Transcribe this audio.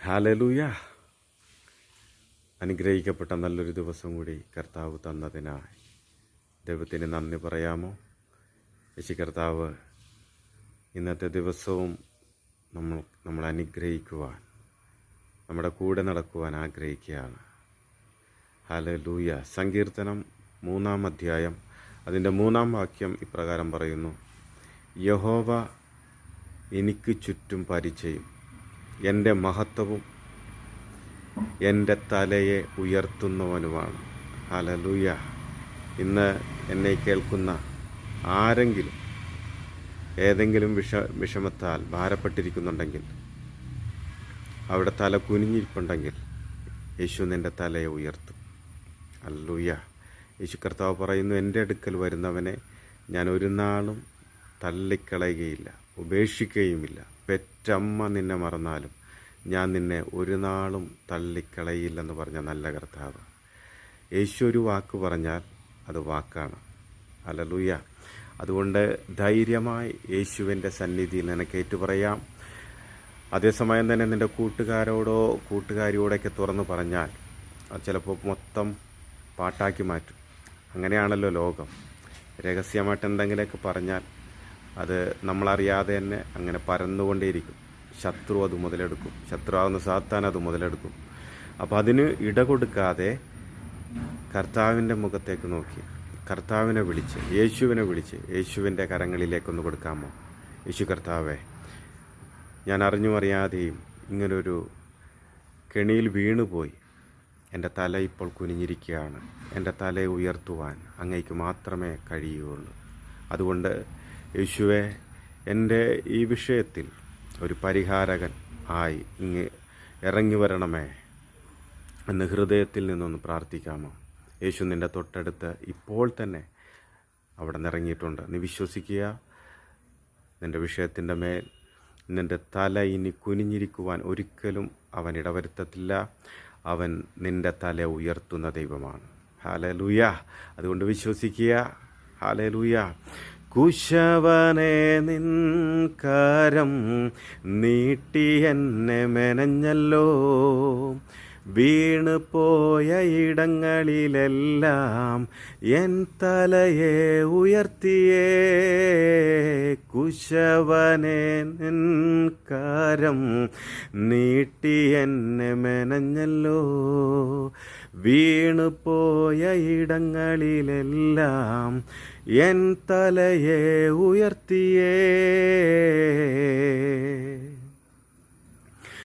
Hallelujah. അനുഗ്രഹിക്കപ്പെട്ട നല്ലൊരു ദിവസം കൂടി കർത്താവ് തന്നതിനായി ദൈവത്തിന് നന്ദി പറയാമോ? യേശു കർത്താവ് ഇന്നത്തെ ദിവസവും നമ്മളെ അനുഗ്രഹിക്കുവാൻ, നമ്മുടെ കൂടെ നടക്കുവാൻ ആഗ്രഹിക്കുകയാണ്. ഹല്ലേലൂയ. സങ്കീർത്തനം 3-ാം അധ്യായം അതിൻ്റെ 3-ാം വാക്യം ഇപ്രകാരം പറയുന്നു: യഹോവ എനിക്ക് ചുറ്റും പരിചയം, എൻ്റെ മഹത്വവും എൻ്റെ തലയെ ഉയർത്തുന്നവനുമാണ്. ഹല്ലേലൂയ. ഇന്ന് എന്നെ കേൾക്കുന്ന ആരെങ്കിലും ഏതെങ്കിലും വിഷമത്താൽ ഭാരപ്പെട്ടിരിക്കുന്നുണ്ടെങ്കിൽ, അവിടെ തല കുനിഞ്ഞിരിപ്പുണ്ടെങ്കിൽ, യേശു നിൻ്റെ തലയെ ഉയർത്തും. ഹല്ലേലൂയ. യേശു കർത്താവ് പറയുന്നു, എൻ്റെ അടുക്കൽ വരുന്നവനെ ഞാൻ ഒരു നാളും തള്ളിക്കളയുകയില്ല, ഉപേക്ഷിക്കുകയുമില്ല. പെറ്റമ്മ നിന്നെ മറന്നാലും ഞാൻ നിന്നെ ഒരു നാളും തള്ളിക്കളയില്ലെന്ന് പറഞ്ഞ നല്ല കർത്താവ്. യേശു ഒരു വാക്ക് പറഞ്ഞാൽ അത് വാക്കാണ്. ഹല്ലേലൂയ. അതുകൊണ്ട് ധൈര്യമായി യേശുവിൻ്റെ സന്നിധിയിൽ നിനക്ക് ഏറ്റുപറയാം. അതേസമയം തന്നെ നിൻ്റെ കൂട്ടുകാരോടോ കൂട്ടുകാരിയോടൊക്കെ തുറന്നു പറഞ്ഞാൽ അത് ചിലപ്പോൾ മൊത്തം പാട്ടാക്കി മാറ്റും. അങ്ങനെയാണല്ലോ ലോകം. രഹസ്യമായിട്ട് എന്തെങ്കിലുമൊക്കെ പറഞ്ഞാൽ അത് നമ്മളറിയാതെ തന്നെ അങ്ങനെ പരന്നുകൊണ്ടേയിരിക്കും. ശത്രു അത് മുതലെടുക്കും. ശത്രുവാകുന്ന സാത്താൻ അത് മുതലെടുക്കും. അപ്പോൾ അതിന് ഇട കൊടുക്കാതെ കർത്താവിൻ്റെ മുഖത്തേക്ക് നോക്കി കർത്താവിനെ വിളിച്ച്, യേശുവിനെ വിളിച്ച്, യേശുവിൻ്റെ കരങ്ങളിലേക്കൊന്ന് കൊടുക്കാമോ? യേശു കർത്താവേ, ഞാൻ അറിഞ്ഞും അറിയാതെയും ഇങ്ങനൊരു കെണിയിൽ വീണുപോയി. എൻ്റെ തല ഇപ്പോൾ കുനിഞ്ഞിരിക്കുകയാണ്. എൻ്റെ തലയെ ഉയർത്തുവാൻ അങ്ങയ്ക്ക് മാത്രമേ കഴിയുകയുള്ളൂ. അതുകൊണ്ട് യേശുവേ, എൻ്റെ ഈ വിഷയത്തിൽ ഒരു പരിഹാരകൻ ആയി ഇങ്ങ് ഇറങ്ങി വരണമേ എന്ന് ഹൃദയത്തിൽ നിന്നൊന്ന് പ്രാർത്ഥിക്കാമോ? യേശു നിൻ്റെ തൊട്ടടുത്ത് ഇപ്പോൾ തന്നെ അവിടെ നിറങ്ങിയിട്ടുണ്ട്. നീ വിശ്വസിക്കുക. നിൻ്റെ വിഷയത്തിൻ്റെ മേൽ നിൻ്റെ തല ഇനി കുനിഞ്ഞിരിക്കുവാൻ ഒരിക്കലും അവൻ ഇടവരുത്തത്തില്ല. അവൻ നിൻ്റെ തല ഉയർത്തുന്ന ദൈവമാണ്. ഹല്ലേലൂയ. അതുകൊണ്ട് വിശ്വസിക്കുക. ഹല്ലേലൂയ. കുശവനെ നിൻ കരം നീട്ടി എന്നെ മെനഞ്ഞല്ലോ, വീണ് പോയ ഇടങ്ങളിലെല്ലാം എൻ തലയെ ഉയർത്തിയേ. കുശവനെ നിൻ കരം നീട്ടി എന്നെ മെനഞ്ഞല്ലോ, വീണ് പോയ ഇടങ്ങളിലെല്ലാം എൻ തലയെ ഉയർത്തിയേ.